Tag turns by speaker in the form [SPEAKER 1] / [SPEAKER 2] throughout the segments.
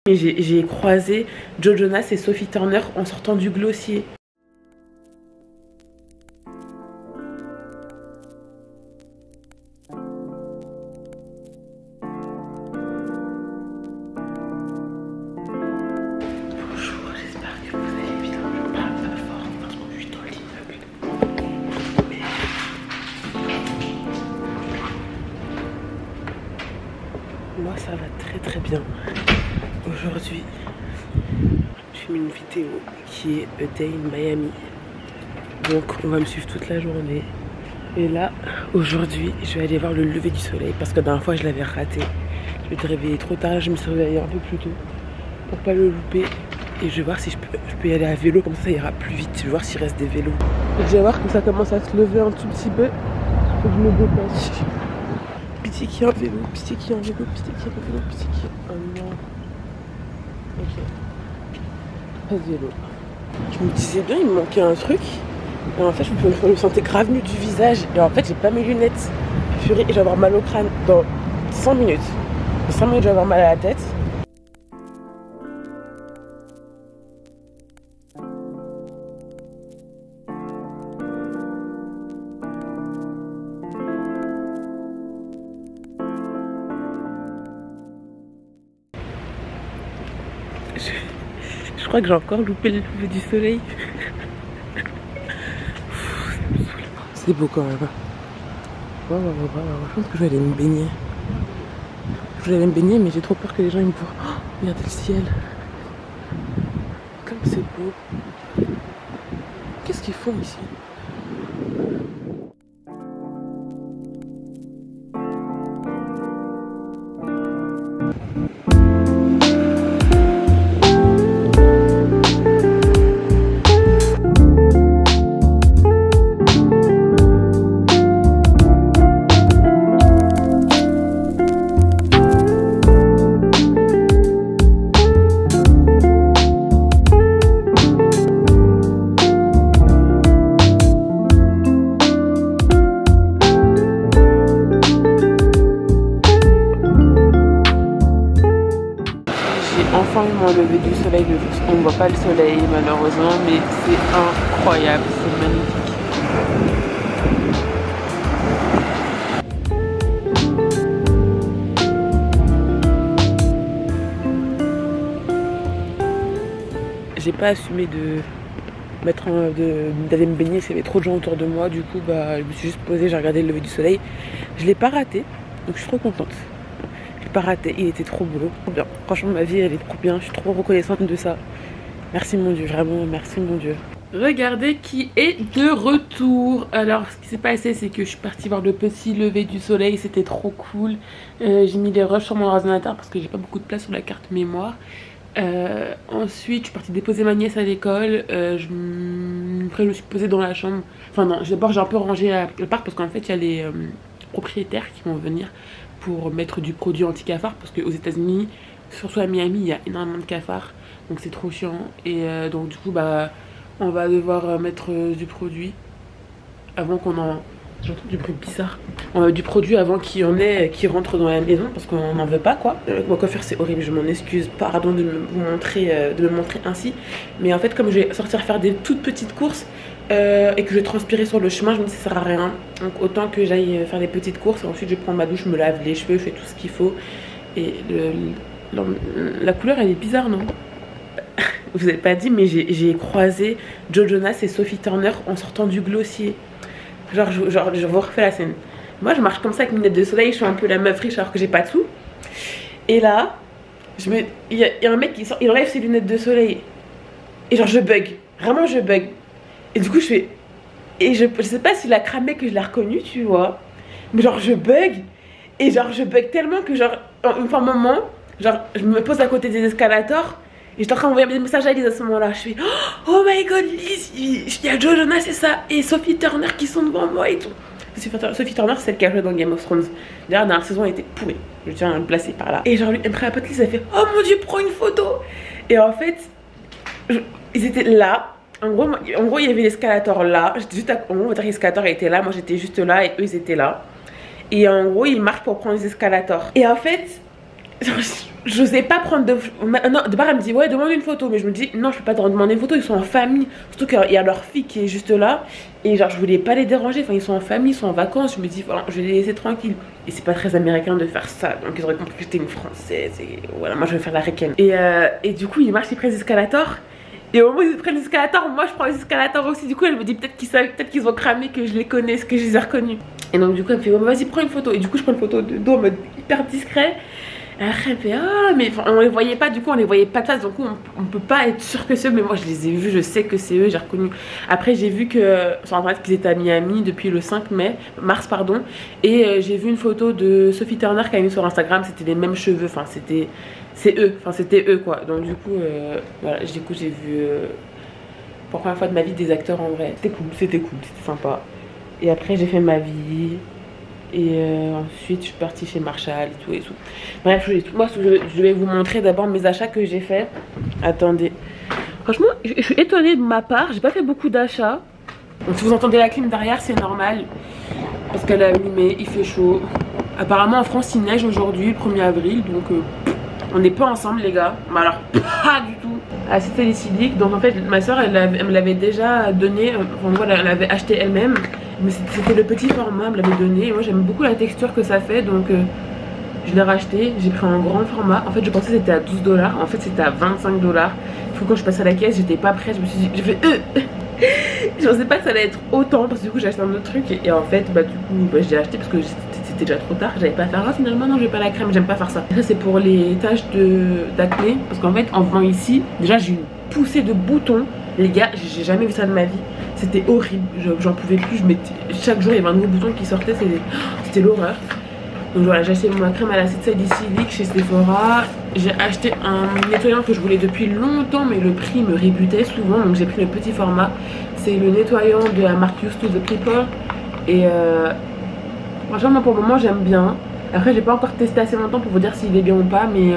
[SPEAKER 1] J'ai croisé Joe Jonas et Sophie Turner en sortant du Glossier. Bonjour, j'espère que vous allez bien. Je parle pas fort parce que je suis dans l'immeuble. Moi ça va très bien. Aujourd'hui, je filme une vidéo qui est A Day in Miami. Donc on va me suivre toute la journée. Et là, aujourd'hui, je vais aller voir le lever du soleil parce que la dernière fois je l'avais raté. Je m'étais réveillée trop tard, je me suis réveillée un peu plus tôt pour pas le louper. Et je vais voir si je peux y aller à vélo, comme ça ira plus vite. Je vais voir s'il reste des vélos. Je vais voir que ça commence à se lever un tout petit peu. Faut que je me dépêche. Pitié qu'il y a un vélo, pitié qu'il y a un vélo, pitié qu'il y a un vélo, pitié qu'il y a un... non. Ok. Pas de vélo. Je me disais bien, il me manquait un truc. Et en fait, je me sentais grave nue du visage. Et en fait, j'ai pas mes lunettes. Purée, et je vais avoir mal au crâne dans 100 minutes. Dans 5 minutes, je vais avoir mal à la tête. Je crois que j'ai encore loupé le lever du soleil. C'est beau quand même. Je pense que je vais aller me baigner. Je vais aller me baigner, mais j'ai trop peur que les gens ils me voient. Oh, regardez le ciel. Comme c'est beau. Qu'est-ce qu'ils font ici? Enfin eu mon lever du soleil, on ne voit pas le soleil malheureusement, mais c'est incroyable, c'est magnifique. J'ai pas assumé d'aller me baigner, s'il y avait trop de gens autour de moi, du coup bah, je me suis juste posée, j'ai regardé le lever du soleil. Je l'ai pas raté, donc je suis trop contente. Pas raté, il était trop beau, trop bien. Franchement ma vie elle est trop bien, je suis trop reconnaissante de ça. Merci mon Dieu, vraiment merci mon Dieu. Regardez qui est de retour. Alors ce qui s'est passé c'est que je suis partie voir le petit lever du soleil, c'était trop cool. J'ai mis les rushs sur mon ordinateur parce que j'ai pas beaucoup de place sur la carte mémoire. Ensuite je suis partie déposer ma nièce à l'école. Après je me suis posée dans la chambre. Enfin non, d'abord j'ai un peu rangé l'appart parce qu'en fait il y a les propriétaires qui vont venir pour mettre du produit anti-cafard parce qu'aux États-Unis, surtout à Miami, il y a énormément de cafards, donc c'est trop chiant. Et donc du coup bah on va devoir mettre du produit avant qu'on en... J'entends du bruit bizarre. Du produit avant qu'il y en ait qui rentre dans la maison parce qu'on n'en veut pas quoi. Mon coiffeur c'est horrible, je m'en excuse, pardon de me montrer ainsi. Mais en fait comme je vais sortir faire des toutes petites courses et que je vais transpirer sur le chemin, je me dis ça sert à rien. Donc autant que j'aille faire des petites courses et ensuite je prends ma douche, je me lave les cheveux, je fais tout ce qu'il faut. Et la couleur elle est bizarre non? Vous avez pas dit mais j'ai croisé Joe Jonas et Sophie Turner en sortant du Glossier. Genre je vous refais la scène. Moi je marche comme ça avec mes lunettes de soleil, je suis un peu la meuf riche alors que j'ai pas tout. Et là, il y a un mec qui sort, il enlève ses lunettes de soleil. Et genre je bug, vraiment je bug. Et du coup je fais... Et je sais pas s'il a cramé que je l'ai reconnu, tu vois. Mais genre je bug. Et genre je bug tellement que genre, un moment, genre je me pose à côté des escalators. Et j'étais en train d'envoyer des messages à Lise à ce moment-là. Je fais oh my god Lise, il y a Joe Jonas et ça et Sophie Turner qui sont devant moi et tout. Sophie Turner c'est celle qui a joué dans Game of Thrones. D'ailleurs la dernière saison elle était pourrie. Je tiens à le placer par là. Et genre après la pote Lise elle fait oh mon dieu prends une photo. Et en fait ils étaient là. En gros il y avait l'escalator là. J'étais juste en gros votre escalator était là. Moi j'étais juste là et eux ils étaient là. Et en gros ils marchent pour prendre les escalators. Et en fait j'osais pas prendre de... Non, de part elle me dit ouais demande une photo, mais je me dis non je peux pas te demander une photo, ils sont en famille, surtout qu'il y a leur fille qui est juste là et genre je voulais pas les déranger, enfin ils sont en famille, ils sont en vacances, je me dis voilà, je vais les laisser tranquilles et c'est pas très américain de faire ça, donc ils auraient compris que j'étais une française et voilà moi je vais faire la ricaine et du coup ils marchent, ils prennent l'escalator. Et au moment où ils prennent l'escalator, moi je prends les escalators aussi. Du coup elle me dit peut-être qu'ils savent, peut-être qu'ils ont cramé, que je les connais, que je les ai reconnus. Et donc du coup elle me fait oh, vas-y prends une photo. Et du coup je prends une photo de dos en mode hyper discret. Et après elle me fait ah mais on les voyait pas, du coup on les voyait pas de face. Donc on peut pas être sûr que c'est eux. Mais moi je les ai vus, je sais que c'est eux, j'ai reconnu. Après j'ai vu que sur internet qu'ils étaient à Miami depuis le 5 mars pardon. Et j'ai vu une photo de Sophie Turner qui a mis sur Instagram, c'était les mêmes cheveux, enfin c'était c'était eux quoi. Donc du coup voilà, du coup j'ai vu pour la première fois de ma vie des acteurs en vrai. C'était cool, c'était sympa. Et après j'ai fait ma vie et ensuite je suis partie chez Marshall et tout et tout. Bref, moi je vais vous montrer d'abord mes achats que j'ai fait. Attendez, franchement je suis étonnée de ma part, j'ai pas fait beaucoup d'achats. Donc si vous entendez la clim derrière c'est normal parce qu'elle est allumée, il fait chaud. Apparemment en France il neige aujourd'hui, 1er avril, donc on n'est pas ensemble les gars, mais alors pas du tout. Acide salicylique, donc en fait ma soeur elle me l'avait déjà donné, enfin voilà elle l'avait acheté elle-même, mais c'était le petit format, elle me l'avait donné, et moi j'aime beaucoup la texture que ça fait, donc je l'ai racheté, j'ai pris un grand format, en fait je pensais que c'était à 12 $, en fait c'était à 25 $. Du coup quand je passais à la caisse j'étais pas prête, je me suis dit, j'ai fait je pensais pas que ça allait être autant, parce que du coup j'ai acheté un autre truc, et en fait bah du coup j'ai acheté parce que c'était déjà trop tard, j'avais pas à faire ça finalement, non je vais pas la crème, j'aime pas faire ça. Ça c'est pour les taches d'acné, parce qu'en fait en venant ici, déjà j'ai eu une poussée de boutons, les gars, j'ai jamais vu ça de ma vie, c'était horrible, j'en pouvais plus, chaque jour il y avait un nouveau bouton qui sortait, c'était l'horreur. Donc voilà, j'ai acheté ma crème à l'acide salicylique chez Sephora. J'ai acheté un nettoyant que je voulais depuis longtemps, mais le prix me rébutait souvent, donc j'ai pris le petit format. C'est le nettoyant de la marque Used to the People. Et franchement pour le moment j'aime bien. Après j'ai pas encore testé assez longtemps pour vous dire s'il est bien ou pas, mais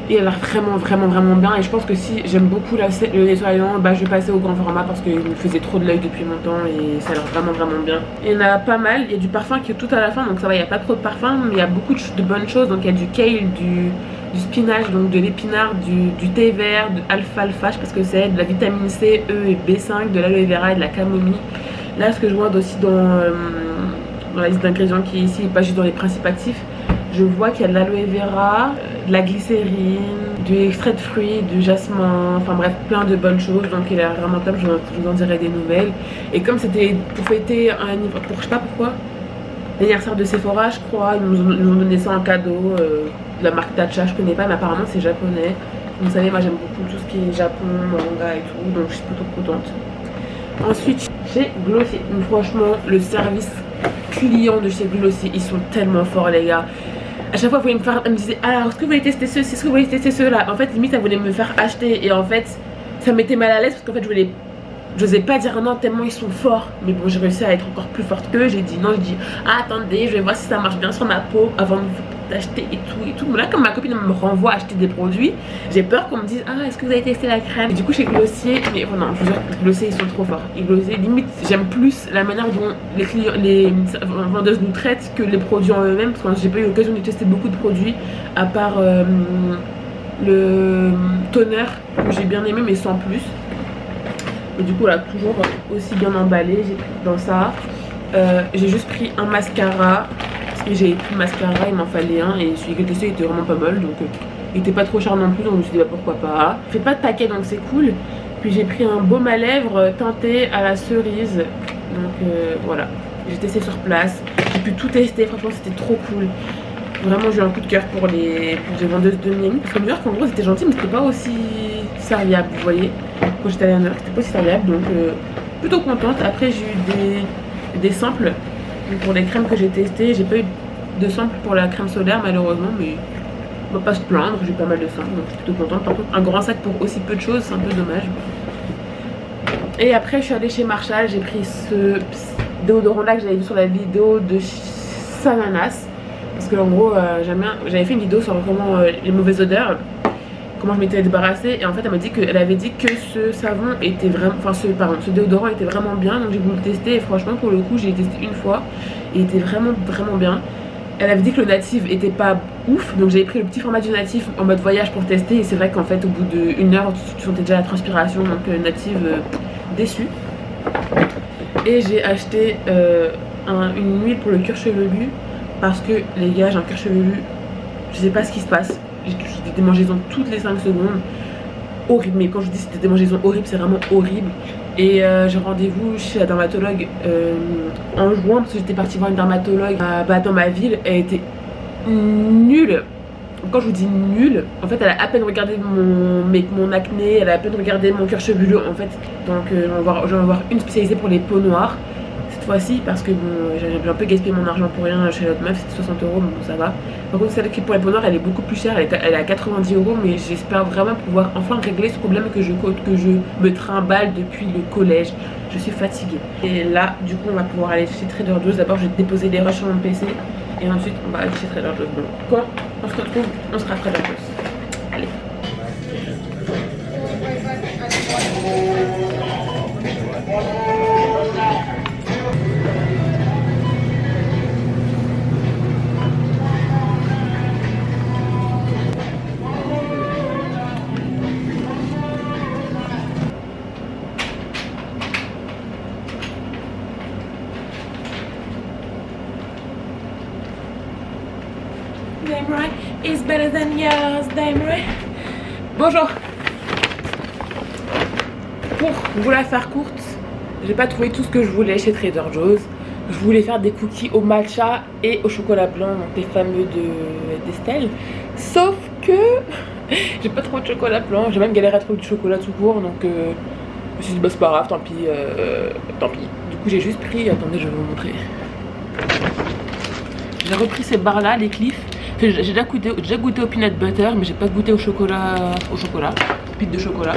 [SPEAKER 1] il a l'air vraiment bien. Et je pense que si j'aime beaucoup le nettoyant, bah je vais passer au grand format parce qu'il me faisait trop de l'œil depuis longtemps et ça a l'air vraiment bien. Il y en a pas mal, il y a du parfum qui est tout à la fin, donc ça va, il n'y a pas trop de parfum, mais il y a beaucoup de bonnes choses. Donc il y a du kale, du spinach, donc de l'épinard, du thé vert, de alfalfa, je sais pas ce que c'est, de la vitamine C, E et B5, de l'aloe vera et de la camomille. Là ce que je vois aussi dans la liste d'ingrédients qui est ici, pas juste dans les principes actifs, je vois qu'il y a de l'aloe vera, de la glycérine, du extrait de fruits, du jasmin, enfin bref, plein de bonnes choses. Donc il est vraiment top, je vous en dirai des nouvelles. Et comme c'était pour fêter un anniversaire, je sais pas pourquoi, l'anniversaire de Sephora, je crois, ils nous ont donné ça en cadeau, de la marque Tatcha, je connais pas, mais apparemment c'est japonais. Vous savez, moi j'aime beaucoup tout ce qui est Japon, manga et tout, donc je suis plutôt contente. Ensuite, chez Glossier, franchement, le service client de chez Glossier, ils sont tellement forts les gars. À chaque fois, elle me disait alors, est-ce que vous voulez tester ceci, est-ce que vous voulez tester cela. En fait, limite, elle voulait me faire acheter. Et en fait, ça m'était mal à l'aise parce qu'en fait, j'osais pas dire non tellement ils sont forts. Mais bon, j'ai réussi à être encore plus forte qu'eux. J'ai dit non, je dis ah, attendez, je vais voir si ça marche bien sur ma peau avant d'acheter et tout. Mais là, comme ma copine me renvoie à acheter des produits, j'ai peur qu'on me dise ah, est-ce que vous avez testé la crème. Et du coup, chez Glossier, mais oh non, je vous jure, Glossier, ils sont trop forts. Et Glossier, limite, j'aime plus la manière dont les vendeuses nous traitent que les produits en eux-mêmes. Parce que j'ai pas eu l'occasion de tester beaucoup de produits, à part le toner que j'ai bien aimé, mais sans plus. Et du coup là toujours aussi bien emballé, j'ai pris dans ça. J'ai juste pris un mascara parce que j'ai pris le mascara, il m'en fallait un et celui que j'ai testé était vraiment pas mal, donc il était pas trop cher non plus, donc je me suis dit bah pourquoi pas. Il fait pas de paquet donc c'est cool. Puis j'ai pris un baume à lèvres teinté à la cerise, donc voilà, j'ai testé sur place, j'ai pu tout tester, franchement c'était trop cool. Vraiment j'ai eu un coup de cœur pour les vendeuses de Miami, parce que New York en gros c'était gentil mais c'était pas aussi serviable, vous voyez. Quand j'étais allée à New York c'était pas aussi serviable, donc plutôt contente. Après j'ai eu des samples pour les crèmes que j'ai testées. J'ai pas eu de samples pour la crème solaire malheureusement, mais on va pas se plaindre, j'ai pas mal de samples donc je suis plutôt contente. Par contre un grand sac pour aussi peu de choses c'est un peu dommage. Et après je suis allée chez Marshall, j'ai pris ce déodorant là que j'avais vu sur la vidéo de Sananas. Parce que en gros j'avais fait une vidéo sur comment les mauvaises odeurs, comment je m'étais débarrassée, et en fait elle avait dit que ce savon était vraiment, enfin ce déodorant était vraiment bien, donc j'ai voulu le tester et franchement pour le coup j'ai testé une fois et il était vraiment bien. Elle avait dit que le native était pas ouf, donc j'avais pris le petit format du native en mode voyage pour tester. Et c'est vrai qu'en fait, au bout d'une heure, tu sentais déjà la transpiration, donc native déçu. Et j'ai acheté une huile pour le cuir chevelu parce que les gars, j'ai un cuir chevelu, je sais pas ce qui se passe. J'ai des démangeaisons toutes les 5 secondes. Horrible, mais quand je dis c'était des démangeaisons horribles, c'est vraiment horrible. Et j'ai rendez-vous chez la dermatologue en juin parce que j'étais partie voir une dermatologue dans ma ville. Elle était nulle. Quand je vous dis nulle, en fait elle a à peine regardé mon acné, elle a à peine regardé mon cuir chevelu en fait. Donc je vais en voir une spécialisée pour les peaux noires cette fois-ci parce que bon, j'ai un peu gaspillé mon argent pour rien chez l'autre meuf, c'était 60 €, mais bon ça va. Par contre celle qui est pour les peaux noires elle est beaucoup plus chère, elle est à 90 €, mais j'espère vraiment pouvoir enfin régler ce problème que je me trimballe depuis le collège. Je suis fatiguée. Et là du coup on va pouvoir aller chez Trader Joe's. D'abord je vais déposer les rushs sur mon PC et ensuite on va aller chez Trader Joe's. Bon, quand on se retrouve, on sera à Trader Joe's. Allez. Damn right, it's better than yours, damn right. Bonjour. Pour vous la faire courte, j'ai pas trouvé tout ce que je voulais chez Trader Joe's. Je voulais faire des cookies au matcha et au chocolat blanc, donc les fameux d'Estelle. Sauf que j'ai pas trouvé de chocolat blanc, j'ai même galéré à trouver du chocolat tout court, donc je me suis dit bah c'est pas grave, tant pis, tant pis. Du coup j'ai juste pris, attendez je vais vous montrer. J'ai repris ces barres là, les Cliff. J'ai déjà goûté au peanut butter, mais j'ai pas goûté au chocolat, pite de chocolat.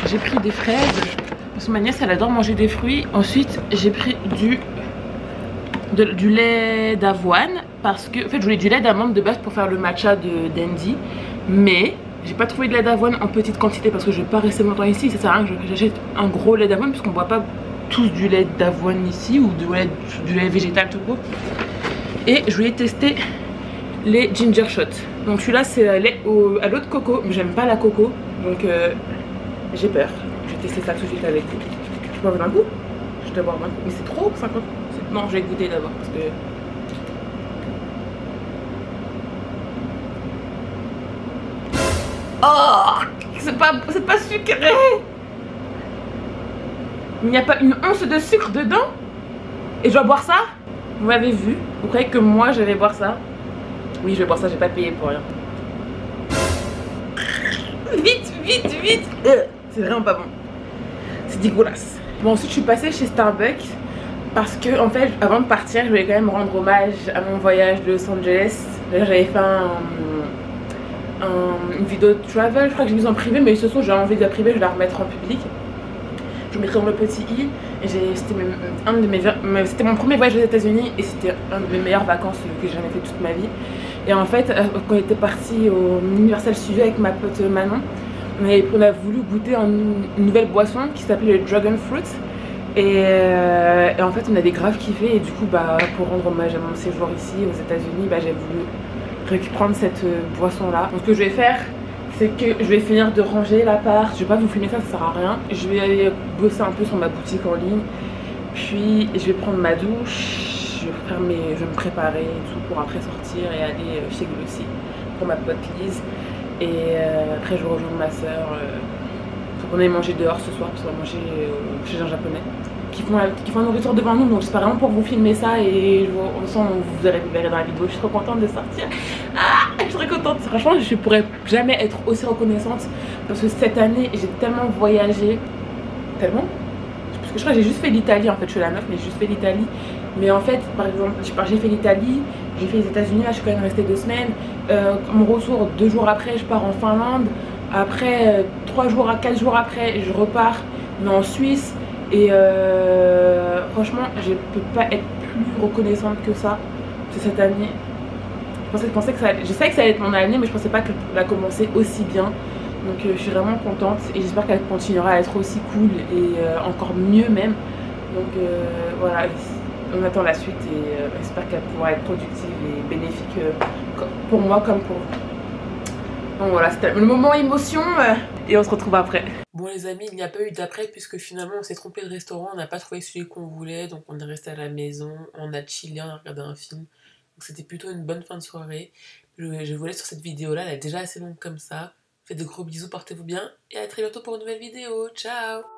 [SPEAKER 1] J'ai pris des fraises, parce que ma nièce elle adore manger des fruits. Ensuite j'ai pris du lait d'avoine, parce que en fait je voulais du lait d'amande de base pour faire le matcha d'Andy, mais j'ai pas trouvé de lait d'avoine en petite quantité parce que je vais pas rester longtemps ici. Ça sert à rien que j'achète un gros lait d'avoine, puisqu'on boit pas tous du lait d'avoine ici, ou du lait végétal tout court. Et je voulais tester les ginger shots. Donc celui-là c'est à l'eau de coco, mais j'aime pas la coco, donc j'ai peur. Je vais tester ça tout de suite avec vous. Je peux avoir un goût? Je dois boire un goût. Mais c'est trop 50. Non, je vais goûter d'abord parce que... Oh, c'est pas sucré. Il n'y a pas une once de sucre dedans. Et je dois boire ça? Vous m'avez vu? Vous croyez que moi je vais boire ça? Oui, je vais boire ça, j'ai pas payé pour rien. Vite, vite, vite. C'est vraiment pas bon. C'est dégueulasse. Bon, ensuite je suis passée chez Starbucks parce que en fait avant de partir je voulais quand même rendre hommage à mon voyage de Los Angeles. D'ailleurs j'avais fait une vidéo de travel, je crois que j'ai mis en privé, mais ce soir j'ai envie de la priver, je vais la remettre en public. Je mettrai dans le petit i. C'était mon premier voyage aux États-Unis et c'était un de mes meilleures vacances que j'ai jamais fait toute ma vie. Et en fait, quand on était parti au Universal Studios avec ma pote Manon, on a voulu goûter une nouvelle boisson qui s'appelait le Dragon Fruit. Et en fait, on avait grave kiffé. Et du coup, pour rendre hommage à mon séjour ici aux États-Unis, j'ai voulu reprendre cette boisson là. Donc, ce que je vais faire, c'est que je vais finir de ranger l'appart. Je vais pas vous filmer ça, ça sert à rien. Je vais aller bosser un peu sur ma boutique en ligne. Puis je vais prendre ma douche. Je vais me préparer et tout pour après sortir et aller chez Glossy pour ma pote Lise. Et après je vais rejoindre ma soeur. Faut qu'on aille manger dehors ce soir parce qu'on va manger chez un japonais qui font la nourriture devant nous. Donc j'espère vraiment pour vous filmer ça et vous verrez dans la vidéo. Je suis trop contente de sortir. Je suis très contente. Franchement je pourrais jamais être aussi reconnaissante parce que cette année j'ai tellement voyagé. Tellement. Parce que je crois que j'ai juste fait l'Italie en fait. Je suis la meuf mais j'ai juste fait l'Italie. Mais en fait par exemple j'ai fait l'Italie, j'ai fait les États-Unis, là je suis quand même restée 2 semaines. Mon retour 2 jours après je pars en Finlande. Après 4 jours après je repars mais en Suisse. Et franchement je peux pas être plus reconnaissante que ça cette année. Je savais que ça allait être mon année mais je pensais pas qu'elle va commencer aussi bien. Donc je suis vraiment contente et j'espère qu'elle continuera à être aussi cool et encore mieux même. Donc voilà, on attend la suite et j'espère qu'elle pourra être productive et bénéfique pour moi comme pour vous. Donc voilà, c'était le moment émotion et on se retrouve après. Bon les amis, il n'y a pas eu d'après puisque finalement on s'est trompé de restaurant, on n'a pas trouvé celui qu'on voulait, donc on est resté à la maison, on a chillé, on a regardé un film. Donc c'était plutôt une bonne fin de soirée. Je vous laisse sur cette vidéo là, elle est déjà assez longue comme ça. Faites de gros bisous, portez-vous bien et à très bientôt pour une nouvelle vidéo. Ciao!